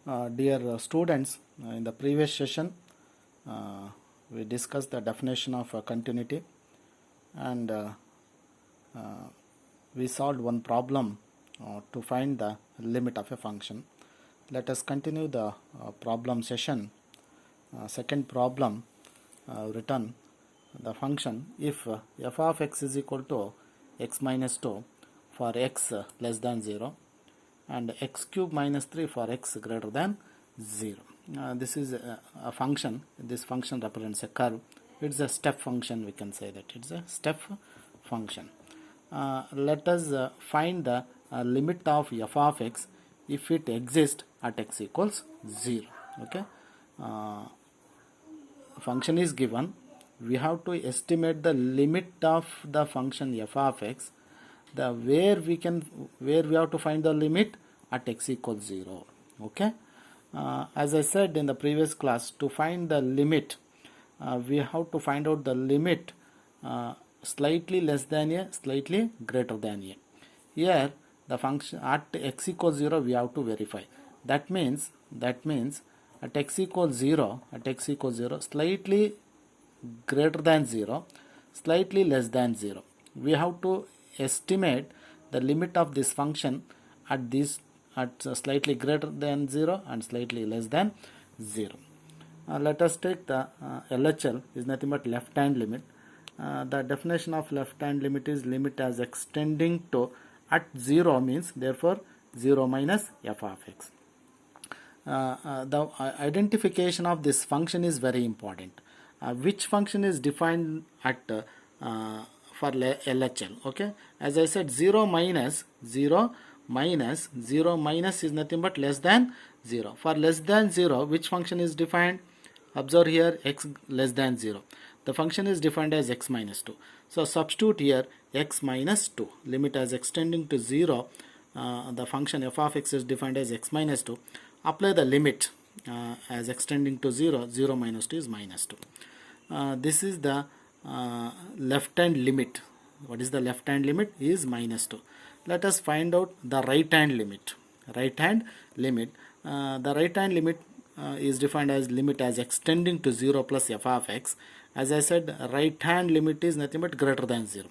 Dear students, in the previous session we discussed the definition of continuity, and we solved one problem to find the limit of a function. Let us continue the problem session. Second problem written the function if f of x is equal to x minus 2 for x less than 0 and x cube minus 3 for x greater than 0. This is a function. This function represents a curve. It's a step function. We can say that it's a step function. Let us find the limit of f of x if it exists at x equals 0. Okay. Function is given. We have to estimate the limit of the function f of x. Where we have to find the limit at x equals 0. Okay. As I said in the previous class, to find the limit, we have to find out the limit slightly less than a, slightly greater than a. Here the function at x equals 0 we have to verify. That means at x equals 0, slightly greater than 0, slightly less than 0. We have to estimate the limit of this function at slightly greater than 0 and slightly less than 0. Let us take the LHL is nothing but left hand limit. The definition of left hand limit is limit as extending to at 0 means therefore 0 minus f of x. The identification of this function is very important. Which function is defined at for LHL? Okay, as I said, 0 minus is nothing but less than 0. For less than 0, which function is defined? Observe here, x less than 0. The function is defined as x minus 2. So substitute here x minus 2. Limit as extending to 0. The function f of x is defined as x minus 2. Apply the limit as extending to 0. 0 minus 2 is minus 2. This is the left hand limit. What is the left hand limit? Is minus 2. Let us find out the right hand limit. The right hand limit is defined as limit as extending to 0 plus f of x. As I said, right hand limit is nothing but greater than 0.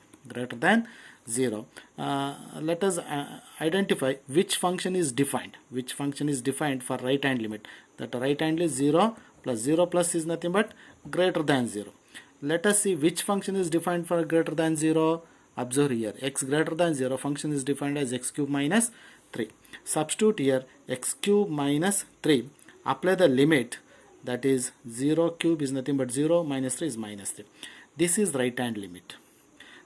Let us identify which function is defined. Which function is defined for right hand limit? That right hand is 0 plus is nothing but greater than 0. Let us see which function is defined for greater than 0. Observe here, x greater than 0 function is defined as x cube minus 3. Substitute here x cube minus 3. Apply the limit, that is 0 cube is nothing but 0 minus 3 is minus 3. This is right hand limit.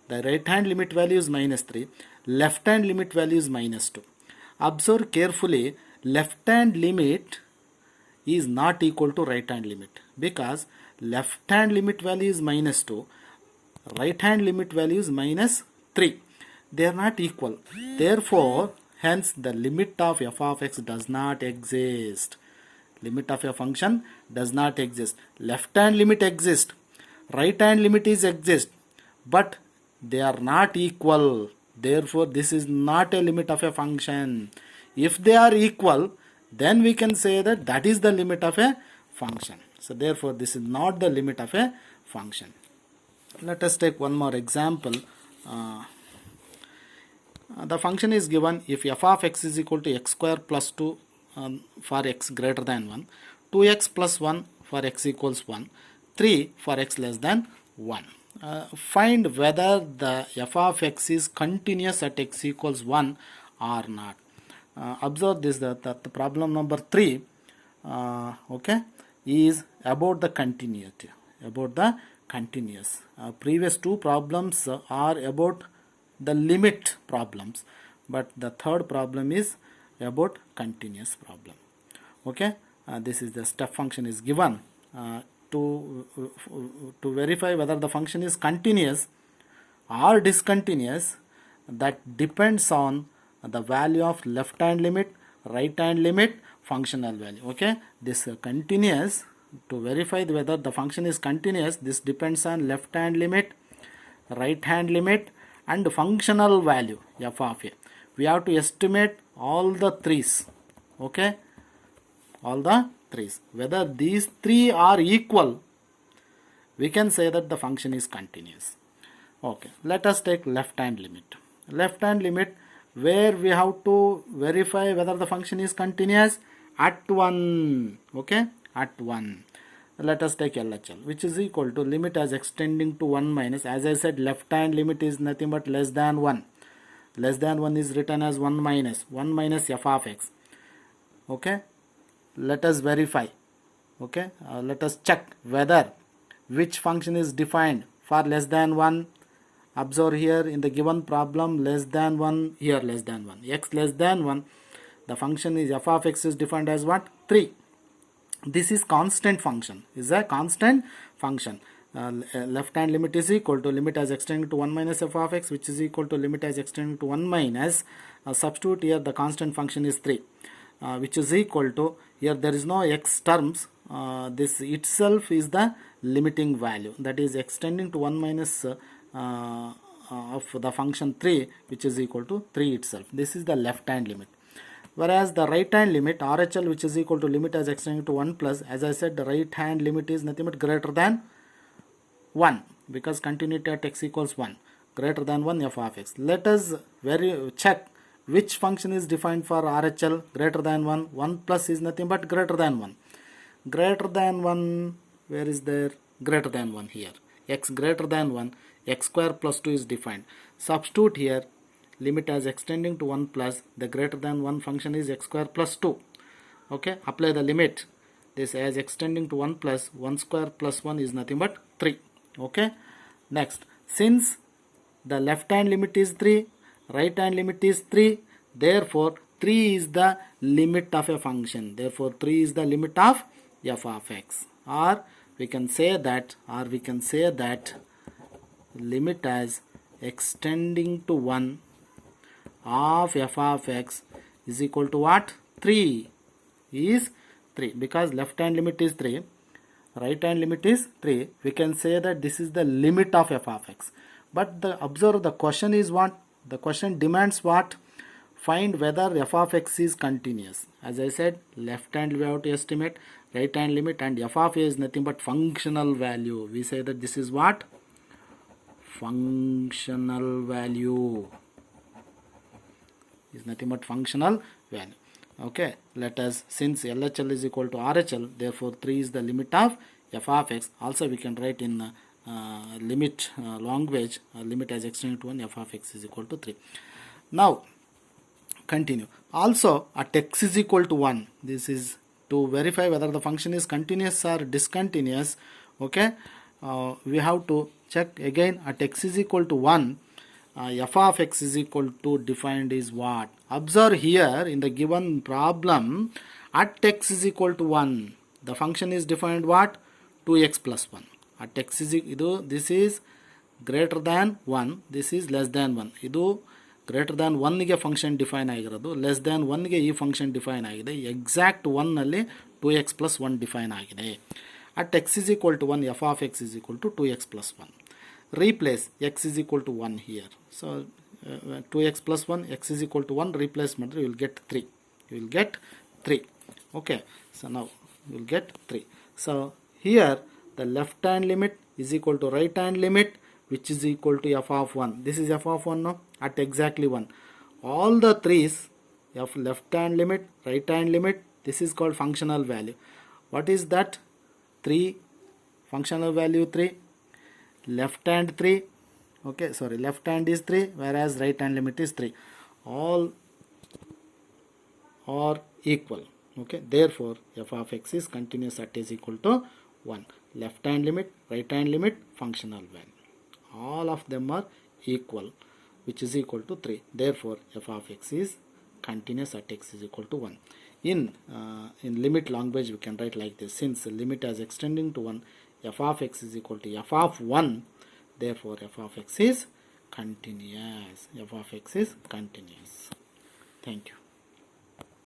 The right hand limit value is minus 3. Left hand limit value is minus 2. Observe carefully, left hand limit is not equal to right hand limit because left hand limit value is minus 2. Right hand limit value is minus 3. They are not equal. Therefore, hence the limit of f of x does not exist. Limit of a function does not exist. Left hand limit exists. Right hand limit is exist. But they are not equal. Therefore, this is not a limit of a function. If they are equal, then we can say that that is the limit of a function. So therefore, this is not the limit of a function. Let us take one more example. The function is given if f of x is equal to x square plus 2 for x greater than 1, 2x plus 1 for x equals 1, 3 for x less than 1. Find whether the f of x is continuous at x equals 1 or not. Observe this, that the problem number 3 okay, is about the continuity. Previous two problems are about the limit problems, but the third problem is about continuous problem. Okay, this is the step function is given to verify whether the function is continuous or discontinuous. That depends on the value of left hand limit, right hand limit, functional value. Okay, this continuous, to verify whether the function is continuous, this depends on left hand limit, right hand limit and functional value f of a. We have to estimate all the threes. Okay, all the 3's. Whether these 3 are equal, we can say that the function is continuous. Okay, let us take left hand limit. Left hand limit, where we have to verify whether the function is continuous at 1. Okay, at 1. Let us take LHL, which is equal to limit as extending to 1 minus, as I said, left hand limit is nothing but less than 1. Less than 1 is written as 1 minus f of x. Okay, let us verify. Okay, let us check whether which function is defined for less than 1. Observe here in the given problem, less than 1, here less than 1, x less than 1, the function is f of x is defined as what? 3. This is constant function, is a constant function. Left hand limit is equal to limit as extending to 1 minus f of x, which is equal to limit as extending to 1 minus, substitute here the constant function is 3, which is equal to, here there is no x terms, this itself is the limiting value, that is extending to 1 minus of the function 3, which is equal to 3 itself. This is the left hand limit. Whereas the right hand limit, RHL, which is equal to limit as extending to 1 plus, as I said, the right hand limit is nothing but greater than 1, because continuity at x equals 1, greater than 1 f of x. Let us check which function is defined for RHL greater than 1. 1 plus is nothing but greater than 1. Greater than 1, where is there? Greater than 1 here. X greater than 1, x square plus 2 is defined. Substitute here limit as extending to 1 plus, the greater than 1 function is x square plus 2. Okay, apply the limit. This as extending to 1 plus 1 square plus 1 is nothing but 3. Okay, next, since the left hand limit is 3, right hand limit is 3, therefore 3 is the limit of a function. Therefore 3 is the limit of f of x. Or we can say that limit as extending to 1 of f of x is equal to what? 3 is 3, because left hand limit is 3, right hand limit is 3. We can say that this is the limit of f of x. But observe, the question is what? The question demands what? Find whether f of x is continuous. As I said, left hand we have to estimate, right hand limit, and f of a is nothing but functional value. We say that this is what? Functional value. Is nothing but functional value. Okay, let us, since LHL is equal to RHL, therefore 3 is the limit of f of x. Also we can write in limit language, limit as extending to 1, f of x is equal to 3. Now continue. Also at x is equal to 1, this is to verify whether the function is continuous or discontinuous. Okay, we have to check again at x is equal to 1. F of x is equal to defined is what? Observe here in the given problem, at x is equal to 1, the function is defined what? 2x plus 1. At x is this is greater than 1, this is less than 1. Idu greater than 1 ಗೆ function define ಆಗಿರೋದು, less than 1 ಗೆ ಈ function define ಆಗಿದೆ, exact 1 ನಲ್ಲಿ 2x plus 1 define ಆಗಿದೆ. At x is equal to 1, f of x is equal to 2x plus 1. Replace x is equal to 1 here. So 2x plus 1, x is equal to 1, replace ಮಾಡಿದ್ರೆ you will get 3. You will get 3. Okay, so now you will get 3. So here the left hand limit is equal to right hand limit, which is equal to f of 1. This is f of 1 now at exactly 1. All the 3's, f left hand limit, right hand limit, this is called functional value. What is that? 3, functional value 3, left hand 3, okay, sorry, left hand is 3, whereas right hand limit is 3. All are equal. Okay, therefore f of x is continuous at is equal to 1. Left hand limit, right hand limit, functional value, all of them are equal, which is equal to 3. Therefore f of x is continuous at x is equal to 1. In limit language we can write like this: since limit as extending to 1, f of x is equal to f of 1, therefore f of x is continuous. F of x is continuous. Thank you.